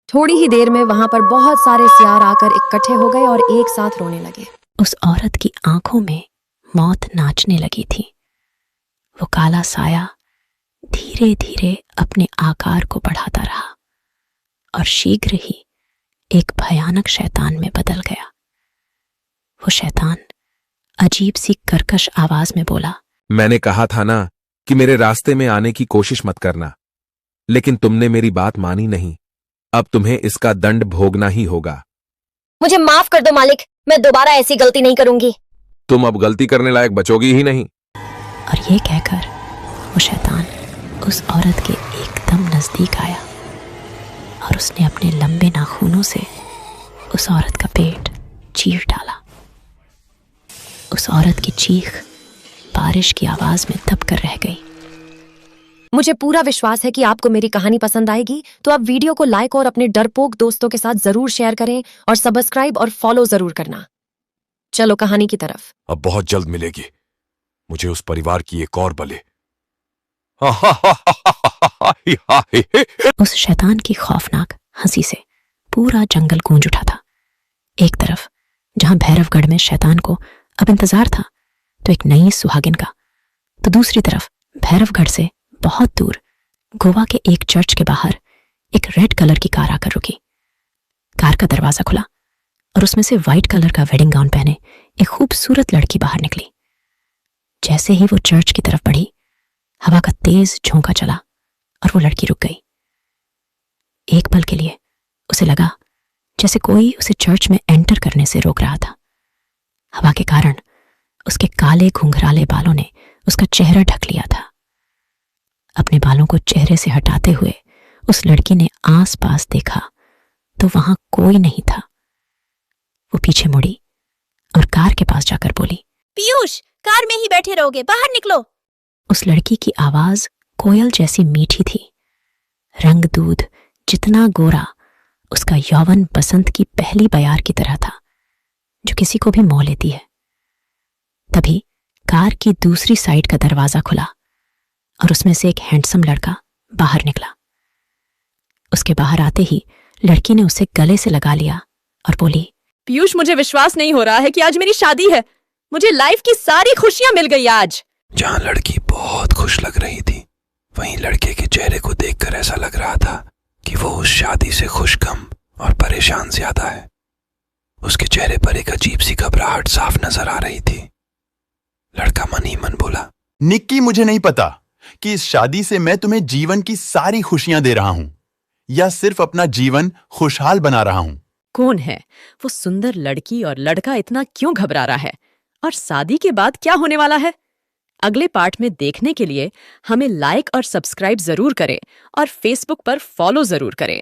थोड़ी ही देर में वहां पर बहुत सारे सियार आकर इकट्ठे हो गए और एक साथ रोने लगे। उस औरत की आंखों में मौत नाचने लगी थी। वो काला साया धीरे धीरे अपने आकार को बढ़ाता रहा और शीघ्र ही एक भयानक शैतान में बदल गया। वो शैतान अजीब सी कर्कश आवाज में बोला, मैंने कहा था ना कि मेरे रास्ते में आने की कोशिश मत करना, लेकिन तुमने मेरी बात मानी नहीं। अब तुम्हें इसका दंड भोगना ही होगा। मुझे माफ कर दो मालिक, मैं दोबारा ऐसी गलती नहीं करूंगी। तुम अब गलती करने लायक बचोगी ही नहीं। और ये कहकर वो शैतान उस औरत के एकदम नजदीक आया और उसने अपने लंबे नाखूनों से उस औरत का पेट चीर डाला। उस औरत की चीख बारिश की आवाज में दब कर रह गई। मुझे पूरा विश्वास है कि आपको मेरी कहानी पसंद आएगी, तो आप वीडियो को लाइक और अपने डरपोक दोस्तों के साथ जरूर शेयर करें और सब्सक्राइब और फॉलो जरूर करना। चलो कहानी की तरफ। अब बहुत जल्द मिलेगी मुझे उस परिवार की एक और बलि। उस शैतान की खौफनाक हंसी से पूरा जंगल गूंज उठा था। एक तरफ जहां भैरवगढ़ में शैतान को अब इंतजार था तो एक नई सुहागिन का, तो दूसरी तरफ भैरवगढ़ से बहुत दूर गोवा के एक चर्च के बाहर एक रेड कलर की कार आकर रुकी। कार का दरवाजा खुला और उसमें से व्हाइट कलर का वेडिंग गाउन पहने एक खूबसूरत लड़की बाहर निकली। जैसे ही वो चर्च की तरफ बढ़ी, हवा का तेज झोंका चला और वो लड़की रुक गई। एक पल के लिए उसे लगा जैसे कोई उसे चर्च में एंटर करने से रोक रहा था। हवा के कारण उसके काले घुंघराले बालों ने उसका चेहरा ढक लिया था। अपने बालों को चेहरे से हटाते हुए उस लड़की ने आस-पास देखा तो वहां कोई नहीं था। वो पीछे मुड़ी और कार के पास जाकर बोली, पीयूष, कार में ही बैठे रहोगे, बाहर निकलो। उस लड़की की आवाज कोयल जैसी मीठी थी। रंग दूध जितना गोरा, उसका यौवन बसंत की पहली बयार की तरह था जो किसी को भी मोह लेती है। तभी कार की दूसरी साइड का दरवाजा खुला और उसमें से एक हैंडसम लड़का बाहर निकला। उसके बाहर आते ही लड़की ने उसे गले से लगा लिया और बोली, पीयूष, मुझे विश्वास नहीं हो रहा है कि आज मेरी शादी है। मुझे लाइफ की सारी खुशियां मिल गई आज। जहां लड़की बहुत खुश लग रही थी, वहीं लड़के के चेहरे को देखकर ऐसा लग रहा था कि वो उस शादी से खुश, गम और परेशान ज्यादा है। उसके चेहरे पर एक अजीब सी घबराहट साफ नजर आ रही थी। लड़का मन ही मन बोला, निक्की, मुझे नहीं पता कि इस शादी से मैं तुम्हें जीवन की सारी खुशियां दे रहा हूं या सिर्फ अपना जीवन खुशहाल बना रहा हूं। कौन है वो सुंदर लड़की और लड़का इतना क्यों घबरा रहा है, और शादी के बाद क्या होने वाला है? अगले पार्ट में देखने के लिए हमें लाइक और सब्सक्राइब जरूर करें और फेसबुक पर फॉलो जरूर करें।